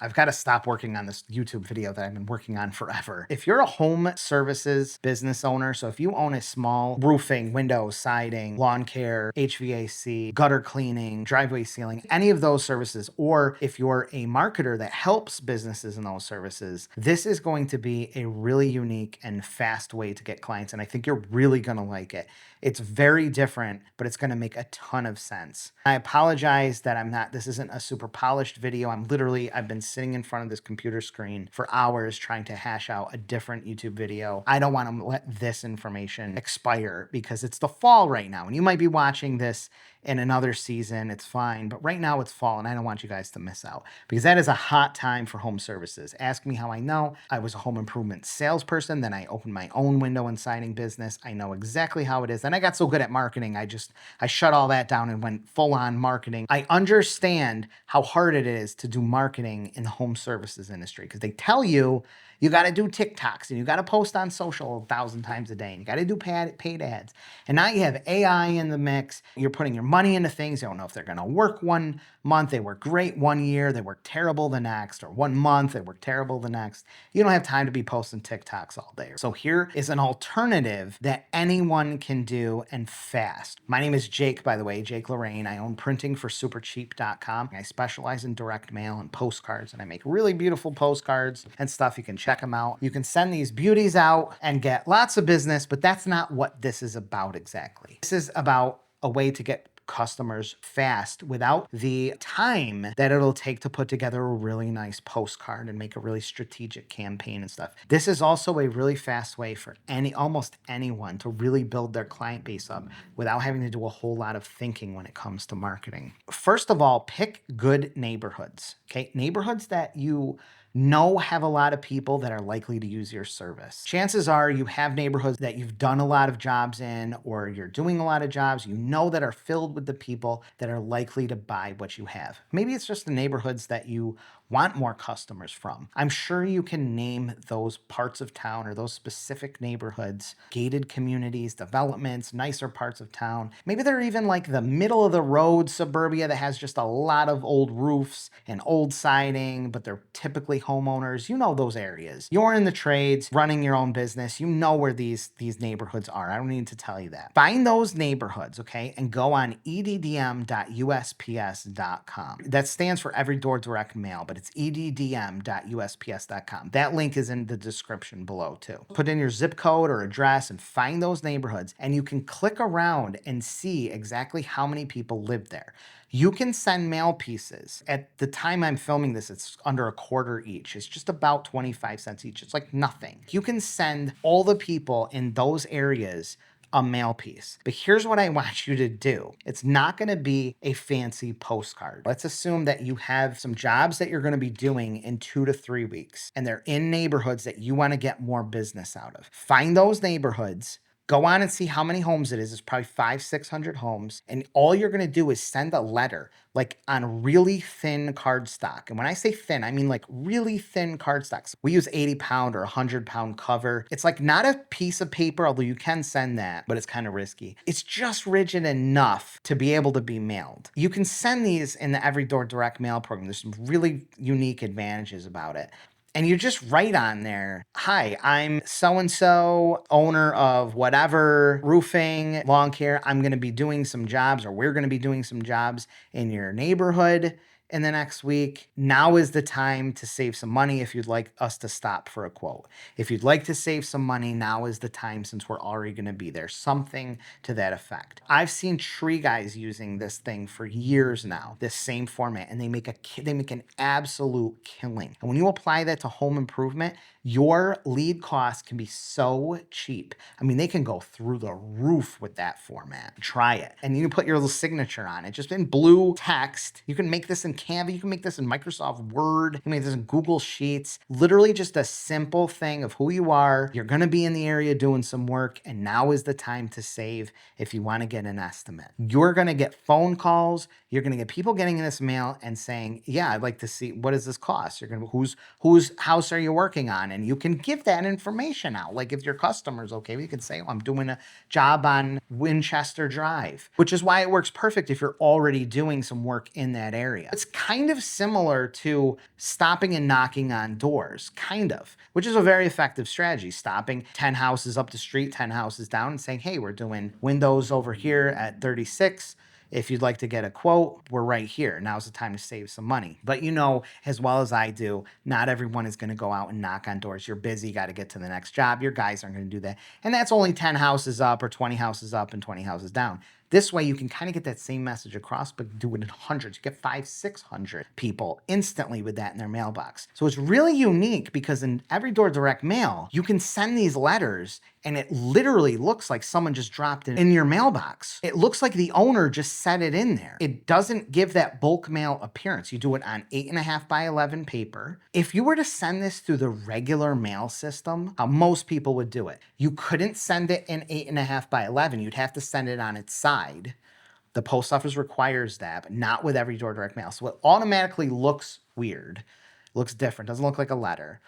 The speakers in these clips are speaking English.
I've got to stop working on this YouTube video that I've been working on forever. If you're a home services business owner, so if you own a small roofing, windows, siding, lawn care, HVAC, gutter cleaning, driveway sealing, any of those services, or if you're a marketer that helps businesses in those services, this is going to be a really unique and fast way to get clients. And I think you're really going to like it. It's very different, but it's going to make a ton of sense. I apologize that this isn't a super polished video. I've been sitting in front of this computer screen for hours trying to hash out a different YouTube video. I don't want to let this information expire because it's the fall right now. And you might be watching this in another season, it's fine. But right now it's fall and I don't want you guys to miss out because that is a hot time for home services. Ask me how I know. I was a home improvement salesperson. Then I opened my own window and siding business. I know exactly how it is. And I got so good at marketing. I shut all that down and went full on marketing. I understand how hard it is to do marketing in the home services industry because they tell you got to do TikToks and you got to post on social 1,000 times a day and you got to do paid ads. And now you have AI in the mix. You're putting your money into things. You don't know if they're going to work 1 month. They work great 1 year. They work terrible the next, or 1 month. They work terrible the next. You don't have time to be posting TikToks all day. So here is an alternative that anyone can do and fast. My name is Jake, by the way, Jake Lorraine. I own printingforsupercheap.com. I specialize in direct mail and postcards, and I make really beautiful postcards and stuff. You can check them out. You can send these beauties out and get lots of business, but that's not what this is about exactly. This is about a way to get customers fast without the time that it'll take to put together a really nice postcard and make a really strategic campaign and stuff. This is also a really fast way for almost anyone to really build their client base up without having to do a whole lot of thinking when it comes to marketing. First of all, pick good neighborhoods, okay? Neighborhoods that you have a lot of people that are likely to use your service. Chances are you have neighborhoods that you've done a lot of jobs in, or you're doing a lot of jobs that are filled with the people that are likely to buy what you have. Maybe it's just the neighborhoods that you want more customers from. I'm sure you can name those parts of town or those specific neighborhoods, gated communities, developments, nicer parts of town. Maybe they're even like the middle of the road suburbia that has just a lot of old roofs and old siding, but they're typically homeowners. You know those areas. You're in the trades, running your own business. You know where these neighborhoods are. I don't need to tell you that. Find those neighborhoods, okay, and go on EDDM.USPS.com. That stands for Every Door Direct Mail, but it's EDDM.USPS.com. That link is in the description below too. Put in your zip code or address and find those neighborhoods, and you can click around and see exactly how many people live there. You can send mail pieces. At the time I'm filming this, it's under $0.25 each. It's just about 25 cents each. It's like nothing. You can send all the people in those areas a mail piece. But here's what I want you to do. It's not going to be a fancy postcard. Let's assume that you have some jobs that you're going to be doing in 2 to 3 weeks, and they're in neighborhoods that you want to get more business out of. Find those neighborhoods. Go on and see how many homes it is. It's probably 500-600 homes. And all you're going to do is send a letter, like on really thin cardstock. And when I say thin, I mean like really thin cardstocks. We use 80-pound or 100-pound cover. It's like not a piece of paper, although you can send that, but it's kind of risky. It's just rigid enough to be able to be mailed. You can send these in the Every Door Direct Mail program. There's some really unique advantages about it. And you just write on there, hi, I'm so-and-so, owner of whatever, roofing, lawn care. I'm going to be doing some jobs, or we're going to be doing some jobs in your neighborhood in the next week. Now is the time to save some money if you'd like us to stop for a quote. If you'd like to save some money, now is the time since we're already going to be there. Something to that effect. I've seen tree guys using this thing for years now, this same format, and they make an absolute killing. And when you apply that to home improvement, your lead costs can be so cheap. I mean, they can go through the roof with that format. Try it. And you can put your little signature on it, just in blue text. You can make this in Canva. You can make this in Microsoft Word. You can make this in Google Sheets. Literally just a simple thing of who you are. You're going to be in the area doing some work, and now is the time to save if you want to get an estimate. You're going to get phone calls. You're going to get people getting in this mail and saying, yeah, I'd like to see, what does this cost? You're going to, whose house are you working on? And you can give that information out. Like if your customer's okay, you can say, oh, I'm doing a job on Winchester Drive, which is why it works perfect if you're already doing some work in that area. It's kind of similar to stopping and knocking on doors, kind of, which is a very effective strategy. Stopping 10 houses up the street, 10 houses down, and saying, hey, we're doing windows over here at 36. If you'd like to get a quote, we're right here. Now's the time to save some money. But you know, as well as I do, not everyone is going to go out and knock on doors. You're busy, got to get to the next job. Your guys aren't going to do that. And that's only 10 houses up or 20 houses up and 20 houses down. This way you can kind of get that same message across, but do it in hundreds. You get 500, 600 people instantly with that in their mailbox. So it's really unique because in every door direct mail, you can send these letters and it literally looks like someone just dropped it in your mailbox. It looks like the owner just set it in there. It doesn't give that bulk mail appearance. You do it on 8.5 by 11 paper. If you were to send this through the regular mail system, how most people would do it, you couldn't send it in 8.5 by 11. You'd have to send it on its side. The post office requires that, but not with every door direct mail. So it automatically looks weird, looks different, doesn't look like a letter.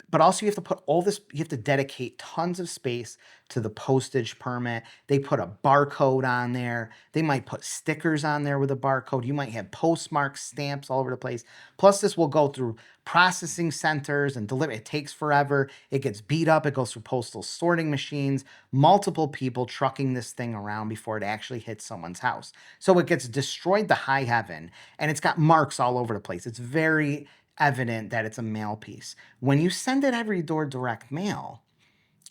But also you have to put all this, you have to dedicate tons of space to the postage permit. They put a barcode on there. They might put stickers on there with a barcode. You might have postmarks, stamps all over the place. Plus this will go through processing centers and deliver. It takes forever. It gets beat up. It goes through postal sorting machines, multiple people trucking this thing around before it actually hits someone's house. So it gets destroyed to high heaven and it's got marks all over the place. It's very evident that it's a mail piece. When you send it every door direct mail,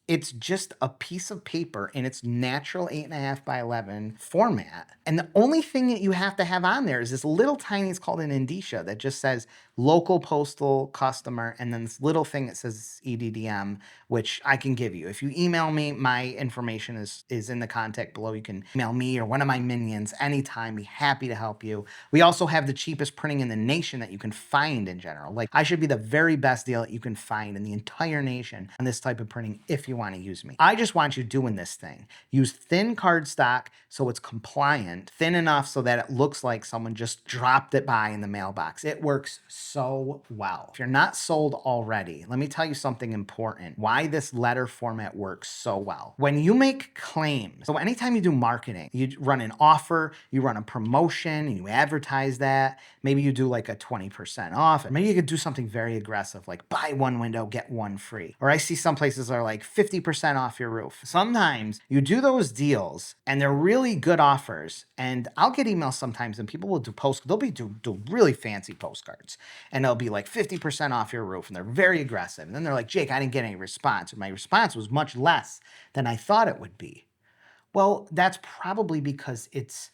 it's just a piece of paper in its natural 8.5 by 11 format. And the only thing that you have to have on there is this little tiny, it's called an indicia, that just says local postal customer, and then this little thing that says EDDM, which I can give you. If you email me, my information is in the contact below. You can email me or one of my minions anytime. Be happy to help you. We also have the cheapest printing in the nation that you can find in general. Like, I should be the very best deal that you can find in the entire nation on this type of printing if you want to use me. I just want you doing this thing. Use thin cardstock so it's compliant, thin enough so that it looks like someone just dropped it by in the mailbox. It works so well. If you're not sold already, let me tell you something important. Why this letter format works so well. When you make claims, so anytime you do marketing, you run an offer, you run a promotion, and you advertise that, maybe you do like a 20% off, and maybe you could do something very aggressive, like buy one window, get one free. Or I see some places are like 50% off your roof. Sometimes you do those deals and they're really good offers. And I'll get emails sometimes and people will do they'll be do really fancy postcards. And they'll be like 50% off your roof and they're very aggressive. And then they're like, Jake, I didn't get any response. And my response was much less than I thought it would be. Well, that's probably because it's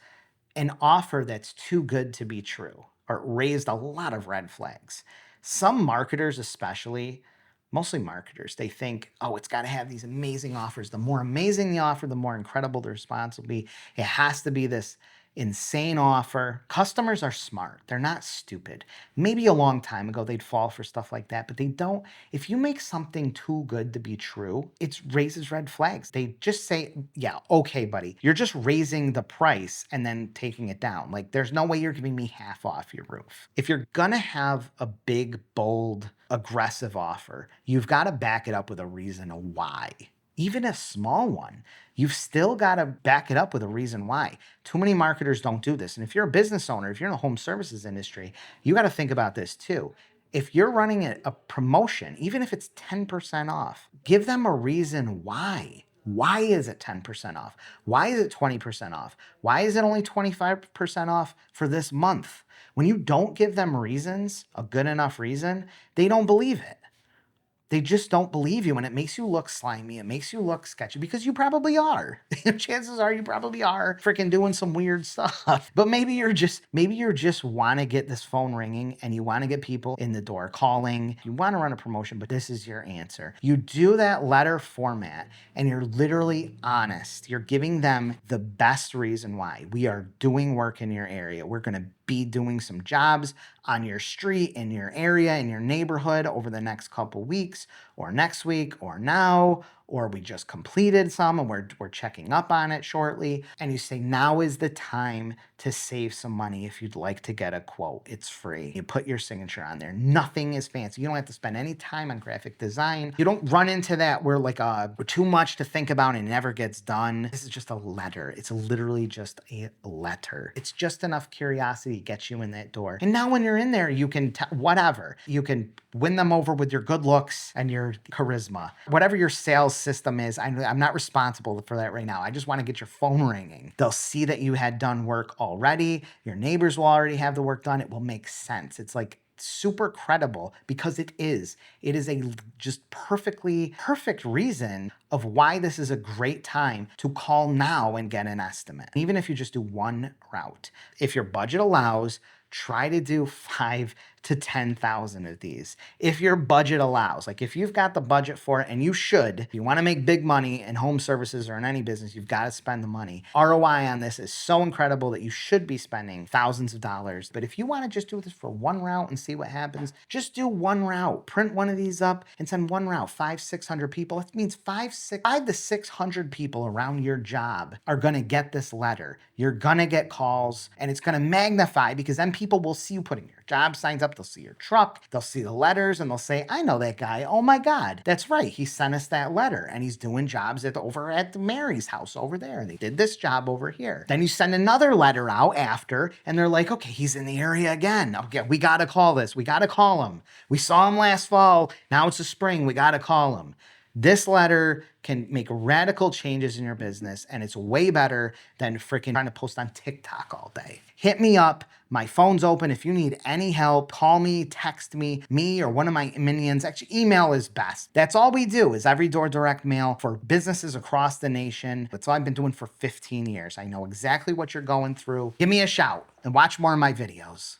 an offer that's too good to be true, or it raised a lot of red flags. Some marketers, especially, mostly marketers, they think, oh, it's got to have these amazing offers. The more amazing the offer, the more incredible the response will be. It has to be this insane offer. Customers are smart. They're not stupid. Maybe a long time ago they'd fall for stuff like that, but they don't. If you make something too good to be true, it raises red flags. They just say, yeah, okay, buddy, you're just raising the price and then taking it down. Like, there's no way you're giving me half off your roof. If you're gonna have a big, bold, aggressive offer, you've got to back it up with a reason why. Even a small one, you've still got to back it up with a reason why. Too many marketers don't do this. And if you're a business owner, if you're in the home services industry, you got to think about this too. If you're running a promotion, even if it's 10% off, give them a reason why. Why is it 10% off? Why is it 20% off? Why is it only 25% off for this month? When you don't give them reasons, a good enough reason, they don't believe it. They just don't believe you, and it makes you look slimy. It makes you look sketchy because you probably are. Chances are you probably are freaking doing some weird stuff. But maybe you're just want to get this phone ringing and you want to get people in the door calling. You want to run a promotion, but this is your answer. You do that letter format and you're literally honest. You're giving them the best reason why. We are doing work in your area. We're going to be doing some jobs on your street, in your area, in your neighborhood over the next couple weeks, or next week, or now, or we just completed some and we're checking up on it shortly. And you say, now is the time to save some money. If you'd like to get a quote, it's free. You put your signature on there. Nothing is fancy. You don't have to spend any time on graphic design. You don't run into that where like we're too much to think about and it never gets done. This is just a letter. It's literally just a letter. It's just enough curiosity to get you in that door. And now when you're in there, you can whatever. You can win them over with your good looks and your charisma. Whatever your sales system is, I'm not responsible for that right now. I just want to get your phone ringing. They'll see that you had done work already. Your neighbors will already have the work done. It will make sense. It's like super credible because it is. It is a just perfect reason of why this is a great time to call now and get an estimate. Even if you just do one route. If your budget allows, try to do 5 to 10,000 of these. If your budget allows, like if you've got the budget for it, and you should, if you want to make big money in home services or in any business, you've got to spend the money. ROI on this is so incredible that you should be spending thousands of dollars. But if you want to just do this for one route and see what happens, just do one route. Print one of these up and send one route, 500-600 people. That means 5 to 600 people around your job are going to get this letter. You're going to get calls, and it's going to magnify because then people will see you putting your job signs up. They'll see your truck, they'll see the letters, and they'll say, I know that guy. Oh my God, that's right. He sent us that letter and he's doing jobs over at Mary's house over there. They did this job over here. Then you send another letter out after and they're like, okay, he's in the area again. Okay, we got to call this. We got to call him. We saw him last fall. Now it's the spring. We got to call him. This letter can make radical changes in your business, and it's way better than freaking trying to post on TikTok all day. Hit me up. My phone's open. If you need any help, call me, text me or one of my minions. Actually, email is best. That's all we do is every door direct mail for businesses across the nation. That's all I've been doing for 15 years. I know exactly what you're going through. Give me a shout and watch more of my videos.